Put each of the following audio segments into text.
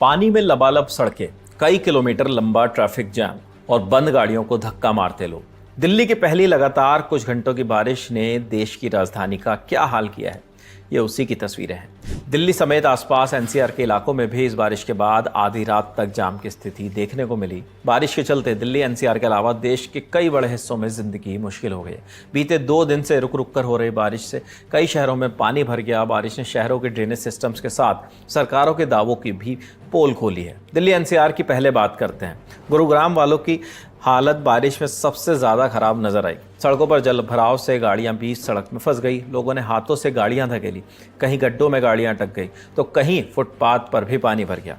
पानी में लबालब सड़कें, कई किलोमीटर लंबा ट्रैफिक जैम और बंद गाड़ियों को धक्का मारते लोग। दिल्ली की पहली लगातार कुछ घंटों की बारिश ने देश की राजधानी का क्या हाल किया है, ये उसी की तस्वीरें हैं। दिल्ली समेत आसपास एनसीआर के इलाकों में भी इस बारिश के बाद आधी रात तक जाम की स्थिति देखने को मिली। बारिश के चलते दिल्ली एनसीआर के अलावा देश के कई बड़े हिस्सों में जिंदगी मुश्किल हो गई। बीते 2 दिन से रुक रुक कर हो रही बारिश से कई शहरों में पानी भर गया। बारिश ने शहरों के ड्रेनेज सिस्टम्स के साथ सरकारों के दावों की भी पोल खोली है। दिल्ली एनसीआर की पहले बात करते हैं। गुरुग्राम वालों की हालत बारिश में सबसे ज़्यादा खराब नजर आई। सड़कों पर जल भराव से गाड़ियां बीच सड़क में फंस गई। लोगों ने हाथों से गाड़ियां धकेली, कहीं गड्ढों में गाड़ियां अटक गई तो कहीं फुटपाथ पर भी पानी भर गया।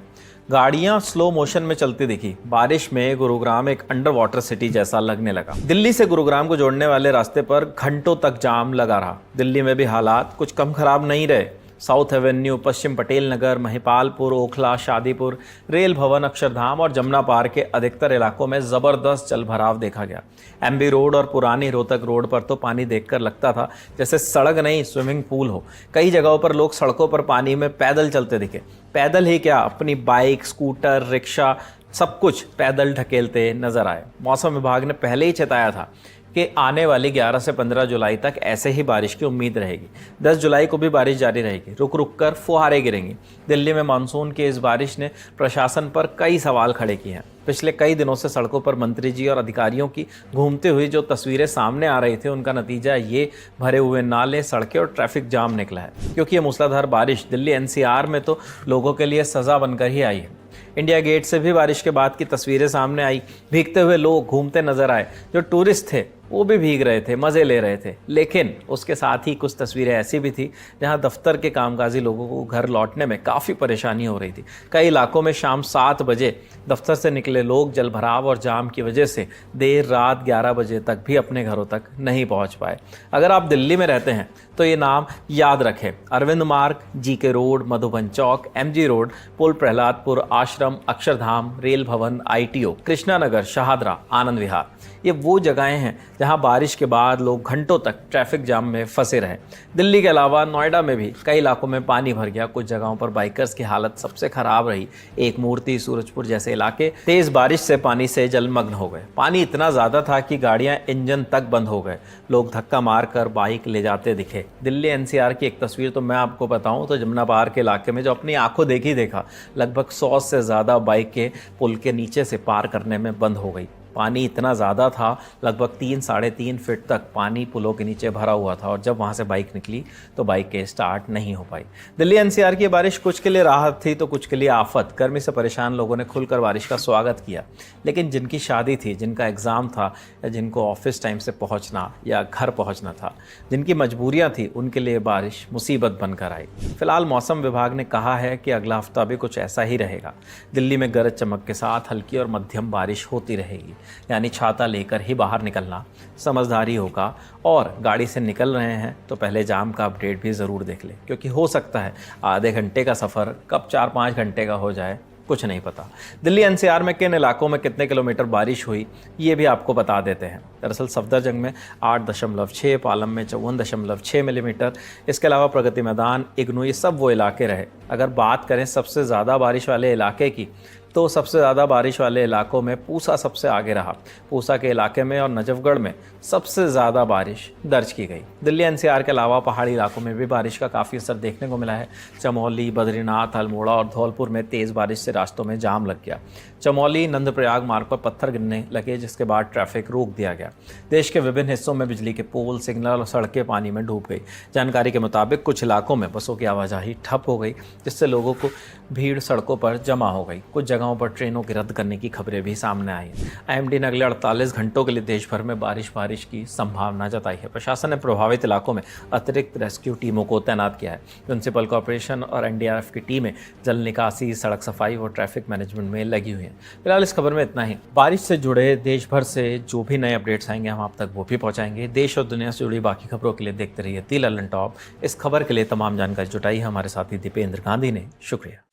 गाड़ियां स्लो मोशन में चलती दिखी। बारिश में गुरुग्राम एक अंडर वाटर सिटी जैसा लगने लगा। दिल्ली से गुरुग्राम को जोड़ने वाले रास्ते पर घंटों तक जाम लगा रहा। दिल्ली में भी हालात कुछ कम खराब नहीं रहे। साउथ एवेन्यू, पश्चिम पटेल नगर, महिपालपुर, ओखला, शादीपुर, रेल भवन, अक्षरधाम और जमुना पार के अधिकतर इलाकों में जबरदस्त जलभराव देखा गया। एमबी रोड और पुरानी रोहतक रोड पर तो पानी देखकर लगता था जैसे सड़क नहीं स्विमिंग पूल हो। कई जगहों पर लोग सड़कों पर पानी में पैदल चलते दिखे। पैदल ही क्या, अपनी बाइक, स्कूटर, रिक्शा सब कुछ पैदल ढकेलते नजर आए। मौसम विभाग ने पहले ही चेताया था कि आने वाली 11 से 15 जुलाई तक ऐसे ही बारिश की उम्मीद रहेगी। 10 जुलाई को भी बारिश जारी रहेगी। रुक रुक कर फुहारें गिरेंगी। दिल्ली में मानसून की इस बारिश ने प्रशासन पर कई सवाल खड़े किए हैं। पिछले कई दिनों से सड़कों पर मंत्री जी और अधिकारियों की घूमते हुए जो तस्वीरें सामने आ रही थी, उनका नतीजा ये भरे हुए नाले, सड़कें और ट्रैफिक जाम निकला है। क्योंकि ये मूसलाधार बारिश दिल्ली एनसीआर में तो लोगों के लिए सज़ा बनकर ही आई है। इंडिया गेट से भी बारिश के बाद की तस्वीरें सामने आई। भीगते हुए लोग घूमते नजर आए। जो टूरिस्ट थे वो भी भीग रहे थे, मज़े ले रहे थे। लेकिन उसके साथ ही कुछ तस्वीरें ऐसी भी थी जहां दफ्तर के कामकाजी लोगों को घर लौटने में काफ़ी परेशानी हो रही थी। कई इलाकों में शाम 7 बजे दफ्तर से निकले लोग जलभराव और जाम की वजह से देर रात 11 बजे तक भी अपने घरों तक नहीं पहुंच पाए। अगर आप दिल्ली में रहते हैं तो ये नाम याद रखें। अरविंद मार्ग, जीके रोड, मधुबन चौक, एमजी रोड, पुल प्रहलादपुर, आश्रम, अक्षरधाम, रेल भवन, आईटीओ, कृष्णा नगर, शाहदरा, आनंद विहार, ये वो जगहें हैं जहां बारिश के बाद लोग घंटों तक ट्रैफिक जाम में फंसे रहे। दिल्ली के अलावा नोएडा में भी कई इलाकों में पानी भर गया। कुछ जगहों पर बाइकर्स की हालत सबसे खराब रही। एक मूर्ति, सूरजपुर जैसे इलाके तेज बारिश से पानी से जलमग्न हो गए। पानी इतना ज़्यादा था कि गाड़ियां इंजन तक बंद हो गए। लोग धक्का मार कर बाइक ले जाते दिखे। दिल्ली एनसीआर की एक तस्वीर तो मैं आपको बताऊं तो जमुना पार के इलाके में जो अपनी आंखों देखा, लगभग 100 से ज़्यादा बाइकें पुल के नीचे से पार करने में बंद हो गई। पानी इतना ज़्यादा था, लगभग 3-3.5 फीट तक पानी पुलों के नीचे भरा हुआ था और जब वहाँ से बाइक निकली तो बाइकें स्टार्ट नहीं हो पाई। दिल्ली एनसीआर की बारिश कुछ के लिए राहत थी तो कुछ के लिए आफत। गर्मी से परेशान लोगों ने खुलकर बारिश का स्वागत किया। लेकिन जिनकी शादी थी, जिनका एग्ज़ाम था या जिनको ऑफिस टाइम से पहुँचना या घर पहुँचना था, जिनकी मजबूरियाँ थी, उनके लिए बारिश मुसीबत बनकर आई। फिलहाल मौसम विभाग ने कहा है कि अगला हफ्ता भी कुछ ऐसा ही रहेगा। दिल्ली में गरज चमक के साथ हल्की और मध्यम बारिश होती रहेगी। यानी छाता लेकर ही बाहर निकलना समझदारी होगा। और गाड़ी से निकल रहे हैं तो पहले जाम का अपडेट भी ज़रूर देख लें, क्योंकि हो सकता है आधे घंटे का सफ़र कब 4-5 घंटे का हो जाए, कुछ नहीं पता। दिल्ली एनसीआर में किन इलाकों में कितने किलोमीटर बारिश हुई, ये भी आपको बता देते हैं। दरअसल सफदरजंग में 8.6, पालम में 54.6 मिलीमीटर। इसके अलावा प्रगति मैदान, इग्नू, ये सब वो इलाके रहे। अगर बात करें सबसे ज़्यादा बारिश वाले इलाके की, तो सबसे ज़्यादा बारिश वाले इलाकों में पूसा सबसे आगे रहा। पूसा के इलाके में और नजफगढ़ में सबसे ज़्यादा बारिश दर्ज की गई। दिल्ली एनसीआर के अलावा पहाड़ी इलाकों में भी बारिश का काफ़ी असर देखने को मिला है। चमोली, बद्रीनाथ, अल्मोड़ा और धौलपुर में तेज़ बारिश से रास्तों में जाम लग गया। चमोली नंदप्रयाग मार्ग पर पत्थर गिरने लगे, जिसके बाद ट्रैफिक रोक दिया गया। देश के विभिन्न हिस्सों में बिजली के पोल, सिग्नल और सड़कें पानी में डूब गई। जानकारी के मुताबिक कुछ इलाकों में बसों की आवाजाही ठप हो गई, जिससे लोगों को भीड़ सड़कों पर जमा हो गई। कुछ जगहों पर ट्रेनों के रद्द करने की खबरें भी सामने आई। आईएमडी ने अगले 48 घंटों के लिए देश भर में बारिश की संभावना जताई है। प्रशासन ने प्रभावित इलाकों में अतिरिक्त रेस्क्यू टीमों को तैनात किया है। म्युनिसिपल कॉर्पोरेशन और एनडीआरएफ की टीमें जल निकासी, सड़क सफाई और ट्रैफिक मैनेजमेंट में लगी हुई हैं। फिलहाल इस खबर में इतना ही। बारिश से जुड़े देश भर से जो भी नए अपडेट्स आएंगे हम आप तक वो भी पहुंचाएंगे। देश और दुनिया से जुड़ी बाकी खबरों के लिए देखते रहिए दी लल्लन टॉप। इस खबर के लिए तमाम जानकारी जुटाई हमारे साथी दीपेंद्र गांधी ने। शुक्रिया।